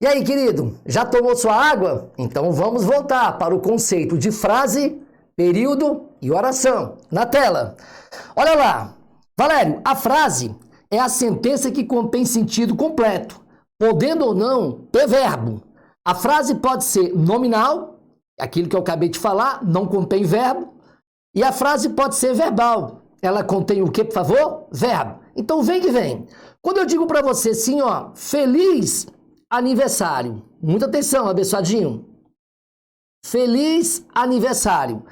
E aí, querido, já tomou sua água? Então vamos voltar para o conceito de frase, período e oração. Na tela. Olha lá. Valério, a frase é a sentença que contém sentido completo, podendo ou não ter verbo. A frase pode ser nominal, aquilo que eu acabei de falar, não contém verbo. E a frase pode ser verbal. Ela contém o quê, por favor? Verbo. Então vem que vem. Quando eu digo para você assim, ó, feliz aniversário. Muita atenção, abençoadinho. Feliz aniversário.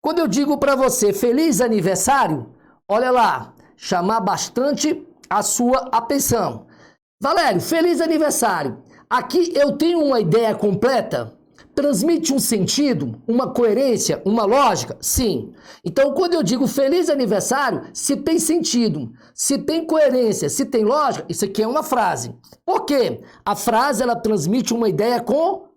Quando eu digo para você feliz aniversário, olha lá, chamar bastante a sua atenção. Valério, feliz aniversário. Aqui eu tenho uma ideia completa? Transmite um sentido, uma coerência, uma lógica? Sim. Então, quando eu digo feliz aniversário, se tem sentido, se tem coerência, se tem lógica, isso aqui é uma frase. Por quê? A frase, ela transmite uma ideia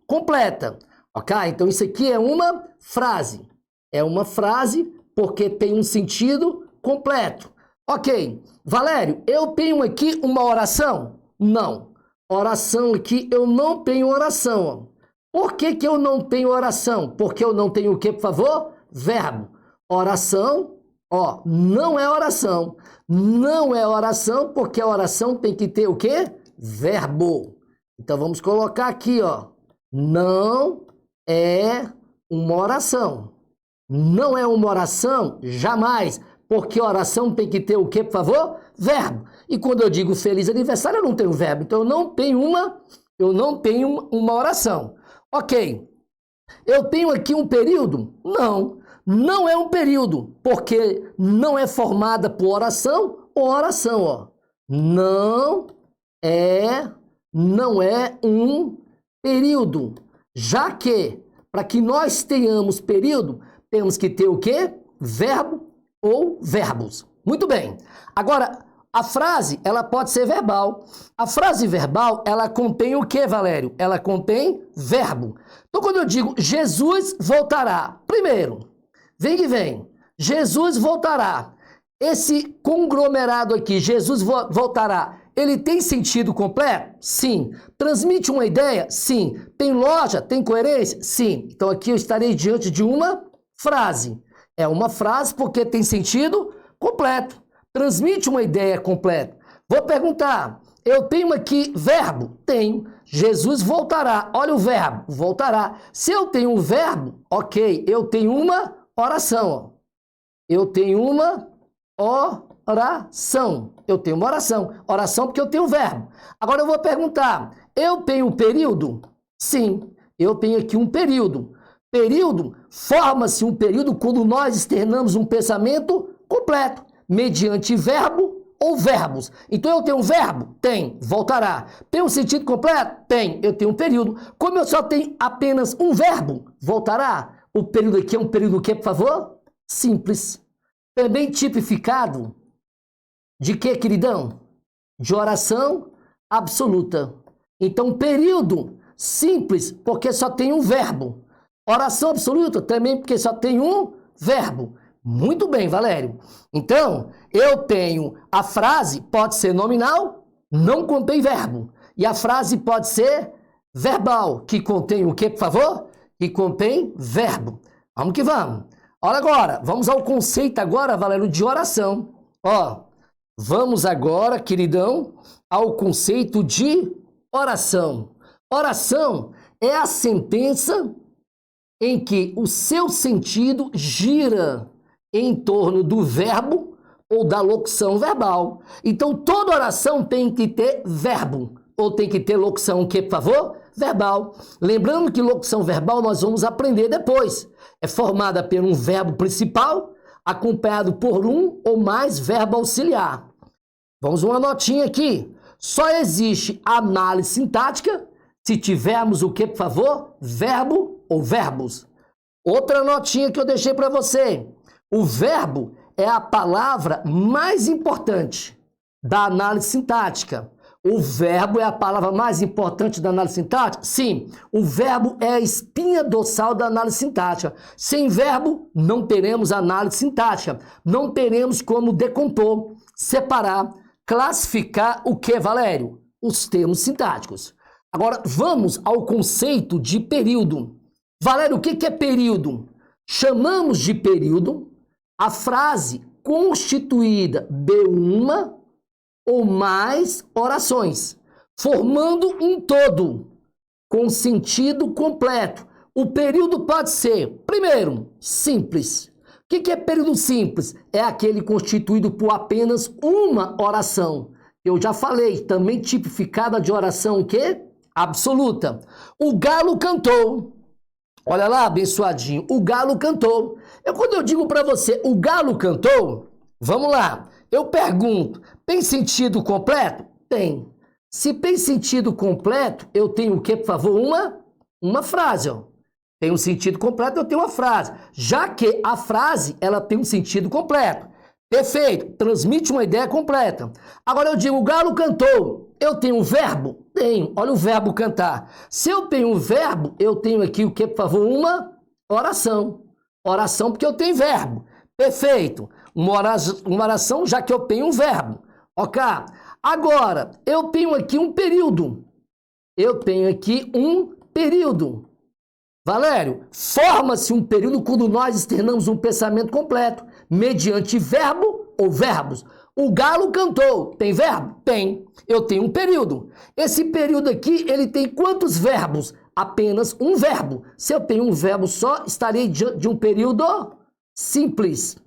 completa. Ok? Então, isso aqui é uma frase. É uma frase porque tem um sentido completo. Ok. Valério, eu tenho aqui uma oração? Não. Oração aqui, eu não tenho oração, ó. Por que eu não tenho oração? Porque eu não tenho o quê, por favor? Verbo. Oração, ó, não é oração. Não é oração porque a oração tem que ter o quê? Verbo. Então vamos colocar aqui, ó. Não é uma oração. Não é uma oração? Jamais. Porque oração tem que ter o quê, por favor? Verbo. E quando eu digo feliz aniversário, eu não tenho verbo. Então eu não tenho uma oração. Ok, eu tenho aqui um período? Não, não é um período, porque não é formada por oração ou oração, ó. Não é um período, já que, para que nós tenhamos período, temos que ter o quê? Verbo ou verbos. Muito bem, agora... A frase, ela pode ser verbal. A frase verbal, ela contém o que, Valério? Ela contém verbo. Então, quando eu digo Jesus voltará, primeiro, vem que vem, Jesus voltará. Esse conglomerado aqui, Jesus voltará, ele tem sentido completo? Sim. Transmite uma ideia? Sim. Tem lógica? Tem coerência? Sim. Então, aqui eu estarei diante de uma frase. É uma frase porque tem sentido completo. Transmite uma ideia completa. Vou perguntar, eu tenho aqui verbo? Tenho. Jesus voltará. Olha o verbo, voltará. Se eu tenho um verbo, ok, eu tenho uma oração. Ó. Eu tenho uma oração. Eu tenho uma oração. Oração porque eu tenho um verbo. Agora eu vou perguntar, eu tenho um período? Sim, eu tenho aqui um período. Período, forma-se um período quando nós externamos um pensamento completo. Mediante verbo ou verbos. Então eu tenho um verbo? Tem, voltará. Tem um sentido completo? Tem, eu tenho um período. Como eu só tenho apenas um verbo, voltará. O período aqui é um período o quê, por favor? Simples. Também tipificado de quê, queridão? De oração absoluta. Então período simples, porque só tem um verbo. Oração absoluta também porque só tem um verbo. Muito bem, Valério. Então, eu tenho a frase, pode ser nominal, não contém verbo. E a frase pode ser verbal, que contém o quê, por favor? Que contém verbo. Vamos que vamos. Olha agora, vamos ao conceito agora, Valério, de oração. Ó, vamos agora, queridão, ao conceito de oração. Oração é a sentença em que o seu sentido gira em torno do verbo ou da locução verbal. Então, toda oração tem que ter verbo, ou tem que ter locução, o que, por favor? Verbal. Lembrando que locução verbal nós vamos aprender depois. É formada por um verbo principal, acompanhado por um ou mais verbo auxiliar. Vamos uma notinha aqui. Só existe análise sintática se tivermos o que, por favor? Verbo ou verbos. Outra notinha que eu deixei para você. O verbo é a palavra mais importante da análise sintática. O verbo é a palavra mais importante da análise sintática? Sim, o verbo é a espinha dorsal da análise sintática. Sem verbo, não teremos análise sintática. Não teremos como decompor, separar, classificar o que, Valério? Os termos sintáticos. Agora, vamos ao conceito de período. Valério, o que é período? Chamamos de período a frase constituída de uma ou mais orações, formando um todo, com sentido completo. O período pode ser, primeiro, simples. O que é período simples? É aquele constituído por apenas uma oração. Eu já falei, também tipificada de oração o quê? Absoluta. O galo cantou. Olha lá, abençoadinho, o galo cantou. Quando eu digo para você, o galo cantou, vamos lá. Eu pergunto, tem sentido completo? Tem. Se tem sentido completo, eu tenho o quê, por favor? Uma frase, ó. Tem um sentido completo, eu tenho uma frase. Já que a frase, ela tem um sentido completo. Perfeito, transmite uma ideia completa. Agora eu digo, o galo cantou. Eu tenho um verbo? Tenho. Olha o verbo cantar. Se eu tenho um verbo, eu tenho aqui o que, por favor? Uma oração. Oração porque eu tenho verbo. Perfeito. Uma oração já que eu tenho um verbo. Ok? Agora, eu tenho aqui um período. Eu tenho aqui um período. Valério, forma-se um período quando nós externamos um pensamento completo, mediante verbo ou verbos. O galo cantou. Tem verbo? Tem. Eu tenho um período. Esse período aqui, ele tem quantos verbos? Apenas um verbo. Se eu tenho um verbo só, estarei diante de um período simples.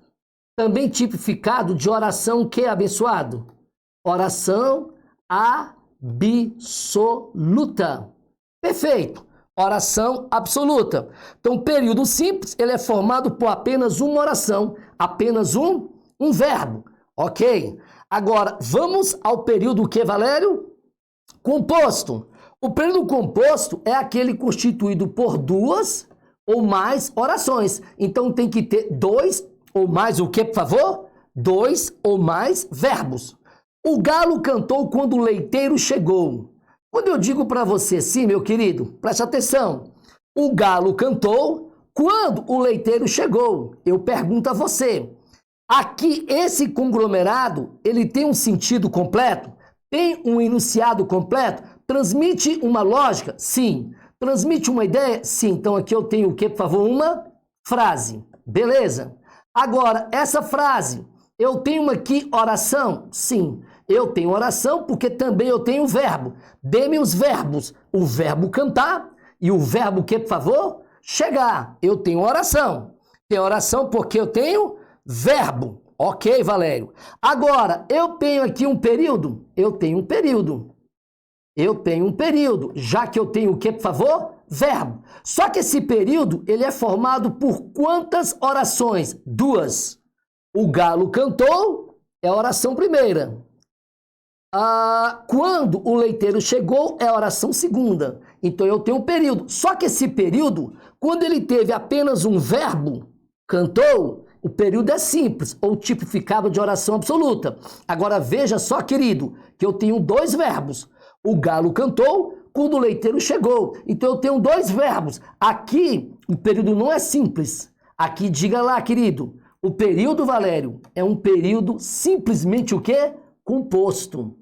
Também tipificado de oração que é abençoado? Oração absoluta. Perfeito. Oração absoluta. Então, período simples, ele é formado por apenas uma oração, apenas um verbo. Ok? Agora, vamos ao período que, Valério? Composto. O período composto é aquele constituído por duas ou mais orações. Então, tem que ter dois ou mais o que, por favor? Dois ou mais verbos. O galo cantou quando o leiteiro chegou. Quando eu digo para você, sim, meu querido, preste atenção. O galo cantou quando o leiteiro chegou. Eu pergunto a você. Aqui, esse conglomerado, ele tem um sentido completo? Tem um enunciado completo? Transmite uma lógica? Sim. Transmite uma ideia? Sim. Então, aqui eu tenho o quê, por favor? Uma frase. Beleza? Agora, essa frase, eu tenho aqui oração? Sim. Eu tenho oração porque também eu tenho verbo. Dê-me os verbos. O verbo cantar e o verbo que, por favor? Chegar. Eu tenho oração. Tenho oração porque eu tenho verbo. Ok, Valério? Agora, eu tenho aqui um período? Eu tenho um período. Eu tenho um período. Já que eu tenho o que, por favor? Verbo. Só que esse período, ele é formado por quantas orações? Duas. O galo cantou é a oração primeira. Quando o leiteiro chegou, é a oração segunda. Então, eu tenho um período. Só que esse período, quando ele teve apenas um verbo, cantou, o período é simples, ou tipificado de oração absoluta. Agora, veja só, querido, que eu tenho dois verbos. O galo cantou quando o leiteiro chegou. Então, eu tenho dois verbos. Aqui, o período não é simples. Aqui, diga lá, querido. O período, Valério, é um período simplesmente o quê? Composto.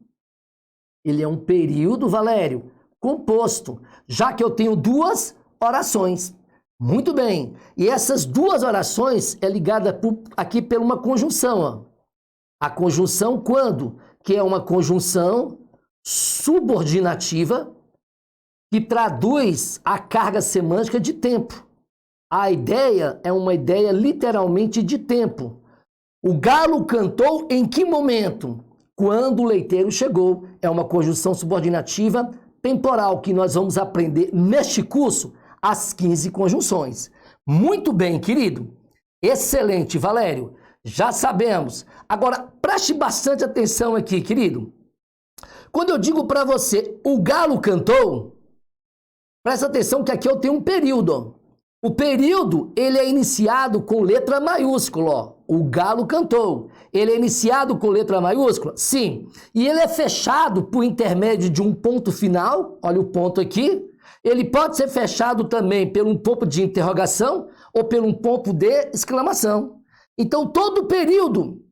Ele é um período, Valério, composto, já que eu tenho duas orações. Muito bem. E essas duas orações é ligada aqui por uma conjunção. Ó. A conjunção quando? Que é uma conjunção subordinativa que traduz a carga semântica de tempo. A ideia é uma ideia literalmente de tempo. O galo cantou em que momento? Quando o leiteiro chegou. É uma conjunção subordinativa temporal que nós vamos aprender neste curso, as 15 conjunções. Muito bem, querido. Excelente, Valério. Já sabemos. Agora, preste bastante atenção aqui, querido. Quando eu digo para você, o galo cantou, presta atenção que aqui eu tenho um período. O período, ele é iniciado com letra maiúscula, ó. O galo cantou. Ele é iniciado com letra maiúscula? Sim. E ele é fechado por intermédio de um ponto final, olha o ponto aqui. Ele pode ser fechado também por um ponto de interrogação ou por um ponto de exclamação. Então, todo período,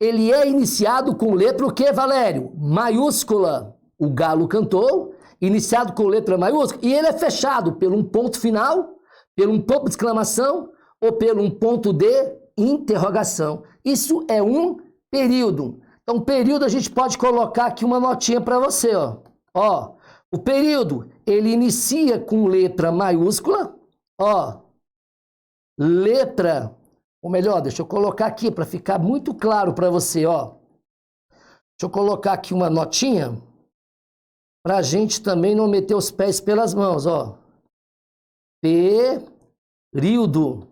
ele é iniciado com letra o quê, Valério? Maiúscula. O galo cantou. iniciado com letra maiúscula, e ele é fechado por um ponto final, por um ponto de exclamação ou por um ponto de interrogação. Isso é um período. Então, período a gente pode colocar aqui uma notinha para você, ó. Ó, o período, ele inicia com letra maiúscula, ó, letra, ou melhor, deixa eu colocar aqui para ficar muito claro para você, ó. Deixa eu colocar aqui uma notinha para a gente também não meter os pés pelas mãos, ó. Período.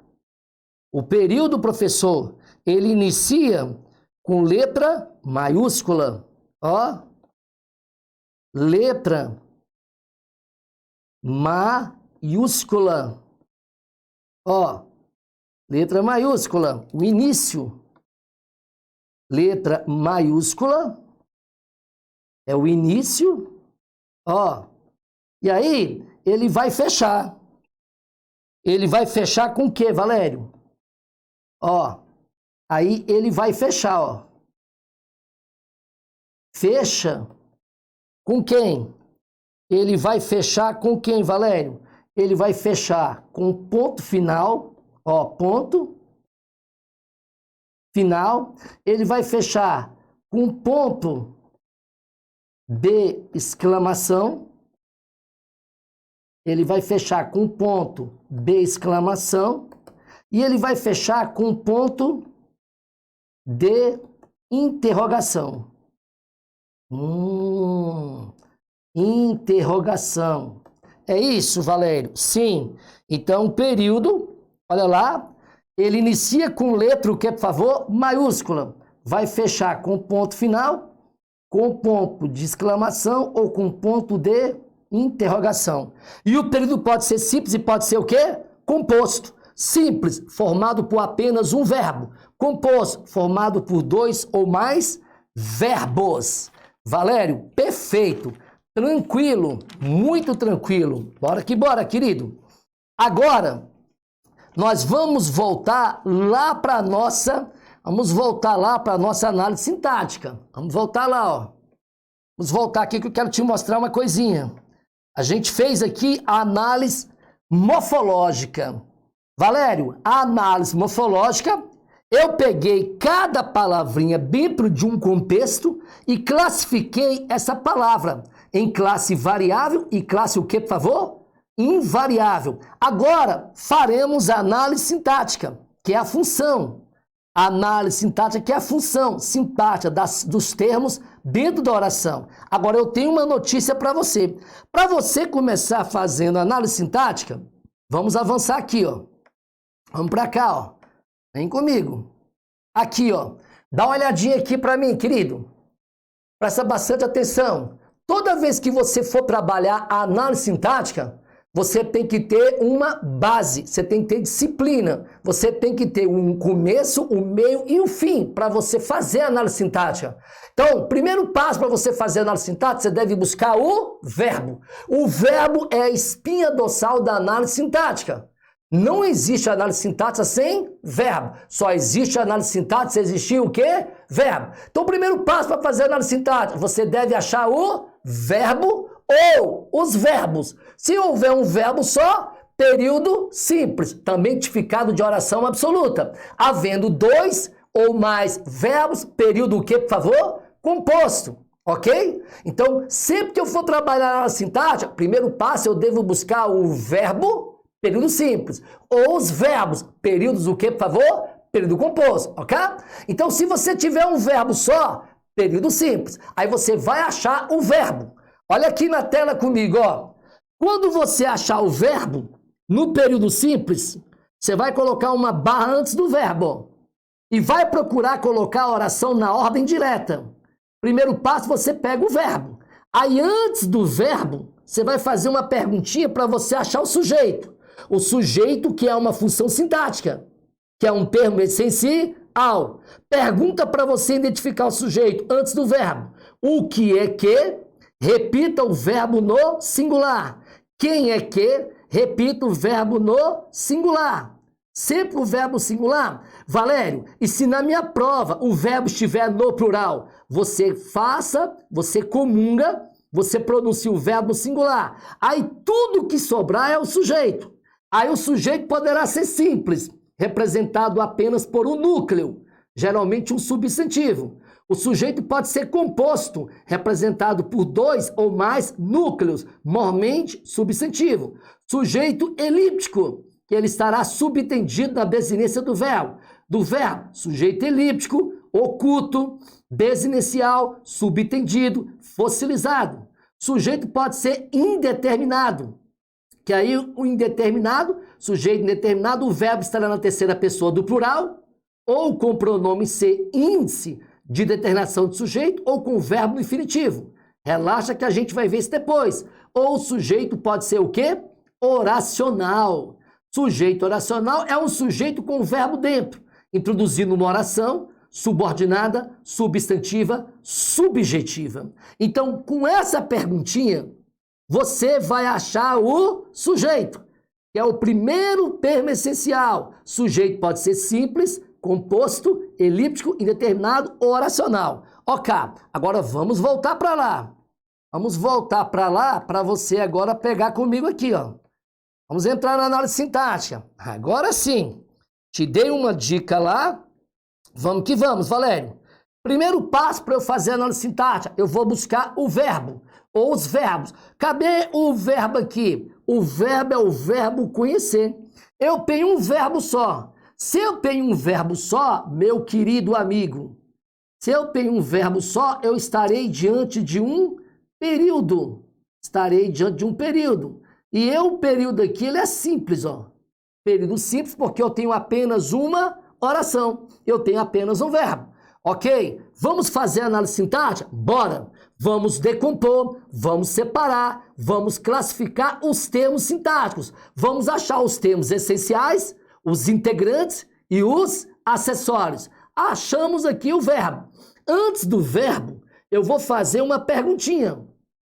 O período, professor, ele inicia com letra maiúscula, ó. Letra maiúscula, ó. Letra maiúscula, o início. Letra maiúscula é o início, ó. E aí, ele vai fechar. Ele vai fechar com o quê, Valério? Ó, aí ele vai fechar, ó. Fecha com quem? Ele vai fechar com quem, Valério? Ele vai fechar com ponto final, ó, ponto final. Ele vai fechar com ponto de exclamação. Ele vai fechar com ponto de exclamação. E ele vai fechar com ponto de interrogação. Interrogação. É isso, Valério? Sim. Então, período, olha lá, ele inicia com letra, o que, por favor? Maiúscula. Vai fechar com ponto final, com ponto de exclamação ou com ponto de interrogação. E o período pode ser simples e pode ser o quê? Composto. Simples, formado por apenas um verbo. Composto, formado por dois ou mais verbos. Valério, perfeito. Tranquilo, muito tranquilo. Bora que bora, querido. Agora, nós vamos voltar lá para nossa análise sintática. Vamos voltar lá, ó. Vamos voltar aqui que eu quero te mostrar uma coisinha. A gente fez aqui a análise morfológica. Valério, a análise morfológica, eu peguei cada palavrinha dentro de um contexto e classifiquei essa palavra em classe variável e classe o quê, por favor? Invariável. Agora, faremos a análise sintática, que é a função. A análise sintática, que é a função sintática dos termos dentro da oração. Agora, eu tenho uma notícia para você. Para você começar fazendo análise sintática, vamos avançar aqui, ó. Vamos para cá, ó. Vem comigo. Aqui, ó. Dá uma olhadinha aqui para mim, querido. Presta bastante atenção. Toda vez que você for trabalhar a análise sintática, você tem que ter uma base, você tem que ter disciplina, você tem que ter um começo, um meio e um fim para você fazer a análise sintática. Então, primeiro passo para você fazer a análise sintática, você deve buscar o verbo. O verbo é a espinha dorsal da análise sintática. Não existe análise sintática sem verbo. Só existe análise sintática se existir o quê? Verbo. Então, o primeiro passo para fazer a análise sintática, você deve achar o verbo ou os verbos. Se houver um verbo só, período simples, também tipificado de oração absoluta. Havendo dois ou mais verbos, período o quê, por favor? Composto. Ok? Então, sempre que eu for trabalhar na sintática, primeiro passo eu devo buscar o verbo, período simples, ou os verbos, períodos o quê, por favor? Período composto, ok? Então, se você tiver um verbo só, período simples, aí você vai achar o verbo. Olha aqui na tela comigo, ó. Quando você achar o verbo, no período simples, você vai colocar uma barra antes do verbo, ó, e vai procurar colocar a oração na ordem direta. Primeiro passo, você pega o verbo. Aí, antes do verbo, você vai fazer uma perguntinha para você achar o sujeito. O sujeito que é uma função sintática, que é um termo essencial. Pergunta para você identificar o sujeito antes do verbo. O que é que? Repita o verbo no singular. Quem é que? Repita o verbo no singular. Sempre o verbo singular. Valério, e se na minha prova o verbo estiver no plural? Você faça, você comunga você pronuncia o verbo singular. Aí tudo que sobrar é o sujeito. Aí o sujeito poderá ser simples, representado apenas por um núcleo, geralmente um substantivo. O sujeito pode ser composto, representado por 2 ou mais núcleos, normalmente substantivo. Sujeito elíptico, que ele estará subentendido na desinência do verbo. Sujeito elíptico, oculto, desinicial, subentendido, fossilizado. Sujeito pode ser indeterminado, que aí o indeterminado, sujeito indeterminado, o verbo estará na terceira pessoa do plural, ou com o pronome ser índice de determinação de sujeito, ou com o verbo no infinitivo. Relaxa que a gente vai ver isso depois. Ou o sujeito pode ser o quê? Oracional. Sujeito oracional é um sujeito com o verbo dentro, introduzindo uma oração subordinada, substantiva, subjetiva. Então, com essa perguntinha, você vai achar o sujeito, que é o primeiro termo essencial. Sujeito pode ser simples, composto, elíptico, indeterminado ou oracional. Ok, agora vamos voltar para lá. Vamos voltar para lá para você agora pegar comigo aqui, ó. Vamos entrar na análise sintática. Agora sim, te dei uma dica lá. Vamos que vamos, Valério. Primeiro passo para eu fazer a análise sintática, eu vou buscar o verbo, ou os verbos. Cadê o verbo aqui? O verbo é o verbo conhecer. Eu tenho um verbo só. Se eu tenho um verbo só, meu querido amigo, se eu tenho um verbo só, eu estarei diante de um período. Estarei diante de um período. E o período aqui, ele é simples, ó. Período simples porque eu tenho apenas uma oração. Eu tenho apenas um verbo. Ok? Vamos fazer a análise sintática? Bora! Vamos decompor, vamos separar, vamos classificar os termos sintáticos. Vamos achar os termos essenciais, os integrantes e os acessórios. Achamos aqui o verbo. Antes do verbo, eu vou fazer uma perguntinha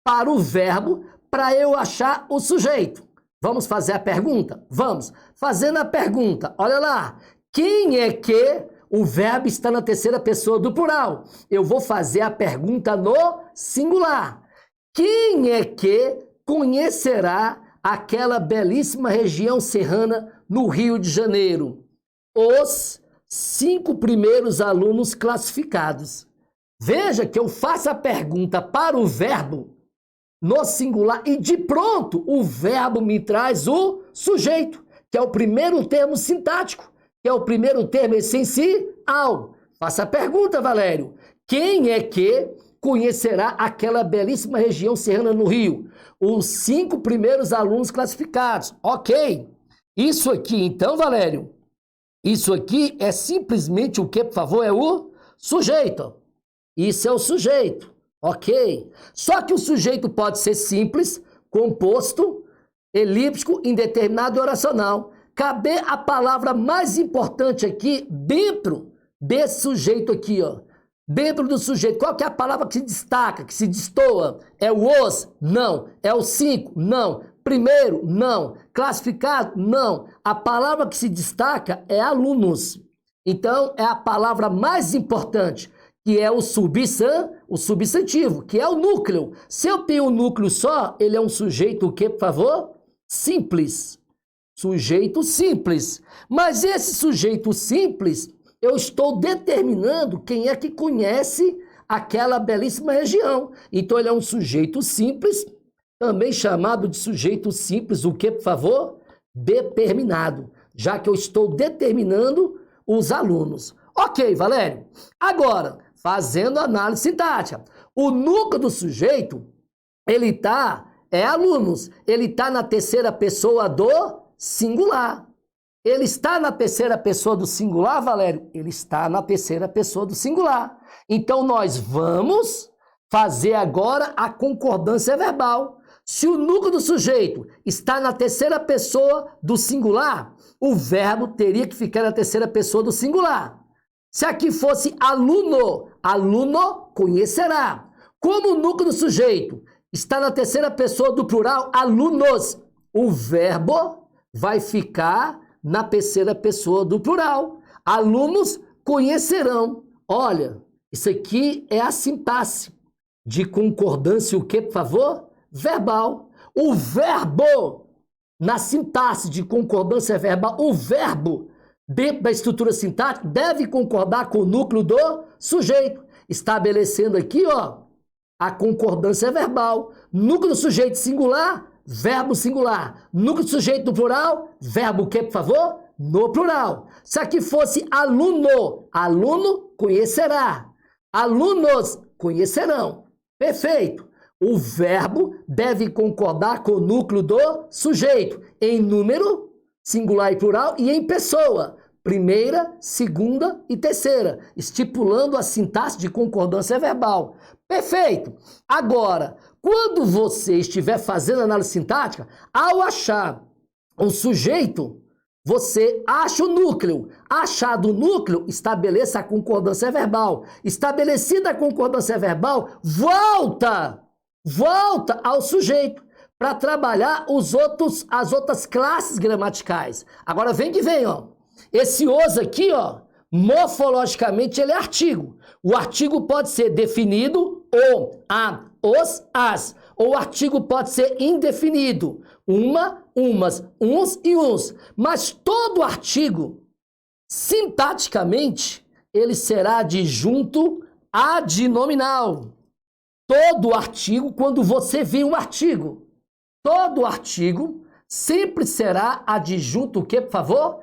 para o verbo, para eu achar o sujeito. Vamos fazer a pergunta? Vamos. Fazendo a pergunta, olha lá. Quem é que o verbo está na terceira pessoa do plural? Eu vou fazer a pergunta no singular. Quem é que conhecerá aquela belíssima região serrana no Rio de Janeiro? Os 5 primeiros alunos classificados. Veja que eu faço a pergunta para o verbo no singular e de pronto o verbo me traz o sujeito, que é o primeiro termo sintático, que é o primeiro termo essencial. Faça a pergunta, Valério. Quem é que conhecerá aquela belíssima região serrana no Rio? Os 5 primeiros alunos classificados. Ok. Isso aqui, então, Valério, isso aqui é simplesmente o que, por favor? É o sujeito. Isso é o sujeito. Ok. Só que o sujeito pode ser simples, composto, elíptico, indeterminado e oracional. Cabe a palavra mais importante aqui dentro desse sujeito aqui, ó. Dentro do sujeito, qual que é a palavra que se destaca, que se destoa? É o os? Não. É o 5? Não. Primeiro? Não. Classificado? Não. A palavra que se destaca é alunos. Então, é a palavra mais importante, que é o substantivo, que é o núcleo. Se eu tenho um núcleo só, ele é um sujeito o quê, por favor? Simples. Sujeito simples. Mas esse sujeito simples, eu estou determinando quem é que conhece aquela belíssima região. Então, ele é um sujeito simples, também chamado de sujeito simples, o que, por favor? Determinado, já que eu estou determinando os alunos. Ok, Valério. Agora, fazendo análise sintática. O núcleo do sujeito, ele é alunos. Ele está na terceira pessoa do singular. Ele está na terceira pessoa do singular, Valério? Ele está na terceira pessoa do singular. Então, nós vamos fazer agora a concordância verbal. Se o núcleo do sujeito está na terceira pessoa do singular, o verbo teria que ficar na terceira pessoa do singular. Se aqui fosse aluno, aluno conhecerá. Como o núcleo do sujeito está na terceira pessoa do plural, alunos, o verbo vai ficar na terceira pessoa do plural. Alunos conhecerão. Olha, isso aqui é a sintaxe. de concordância, o que, por favor? Verbal. O verbo, na sintaxe de concordância verbal, o verbo, dentro da estrutura sintática, deve concordar com o núcleo do sujeito, estabelecendo aqui, ó, a concordância verbal. Núcleo do sujeito singular, verbo singular. Núcleo do sujeito no plural, verbo o que, por favor? No plural. Se aqui fosse aluno, aluno conhecerá. Alunos conhecerão. Perfeito. O verbo deve concordar com o núcleo do sujeito em número, singular e plural, e em pessoa, primeira, segunda e terceira, estipulando a sintaxe de concordância verbal. Perfeito. Agora, quando você estiver fazendo análise sintática, ao achar o sujeito, você acha o núcleo. Achado o núcleo, estabeleça a concordância verbal. Estabelecida a concordância verbal, volta ao sujeito para trabalhar as outras classes gramaticais. Agora vem que vem, ó. Esse os aqui, ó, morfologicamente ele é artigo. O artigo pode ser definido, o, a, os, as. Ou o artigo pode ser indefinido, uma, umas, uns e uns. Mas todo artigo, sintaticamente, ele será adjunto adnominal. Todo artigo, quando você vê um artigo, todo artigo sempre será adjunto o quê, por favor?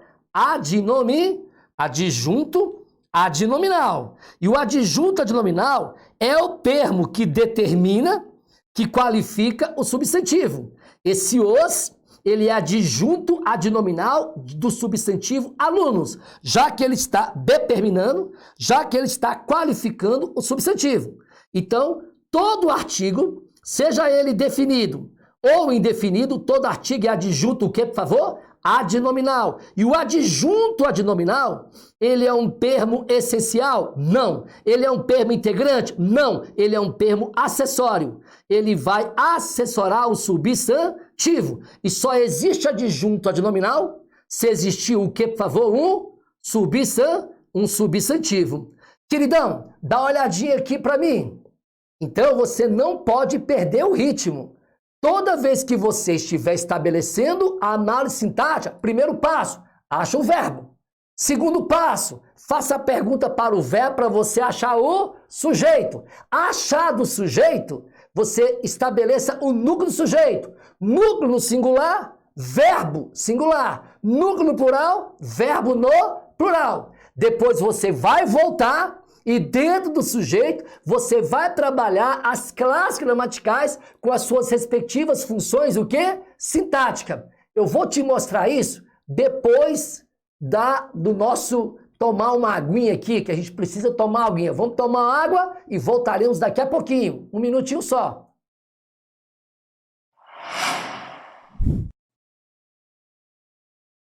Adjunto adnominal. E o adjunto adnominal é o termo que determina, que qualifica o substantivo. Esse os, ele é adjunto adnominal do substantivo alunos, já que ele está determinando, já que ele está qualificando o substantivo. Então, todo artigo, seja ele definido ou indefinido, todo artigo é adjunto o quê, por favor? Adnominal. E o adjunto adnominal, ele é um termo essencial? Não. Ele é um termo integrante? Não. Ele é um termo acessório. Ele vai assessorar o substantivo. E só existe adjunto adnominal se existir o quê, por favor? Um substantivo. Queridão, dá uma olhadinha aqui para mim. Então você não pode perder o ritmo. Toda vez que você estiver estabelecendo a análise sintática, primeiro passo, acha o verbo. Segundo passo, faça a pergunta para o verbo para você achar o sujeito. Achado o sujeito, você estabeleça o núcleo do sujeito. Núcleo no singular, verbo singular. Núcleo no plural, verbo no plural. Depois você vai voltar e dentro do sujeito, você vai trabalhar as classes gramaticais com as suas respectivas funções, o quê? Sintática. Eu vou te mostrar isso depois do nosso tomar uma aguinha aqui, que a gente precisa tomar uma aguinha. Vamos tomar água e voltaremos daqui a pouquinho. Um minutinho só.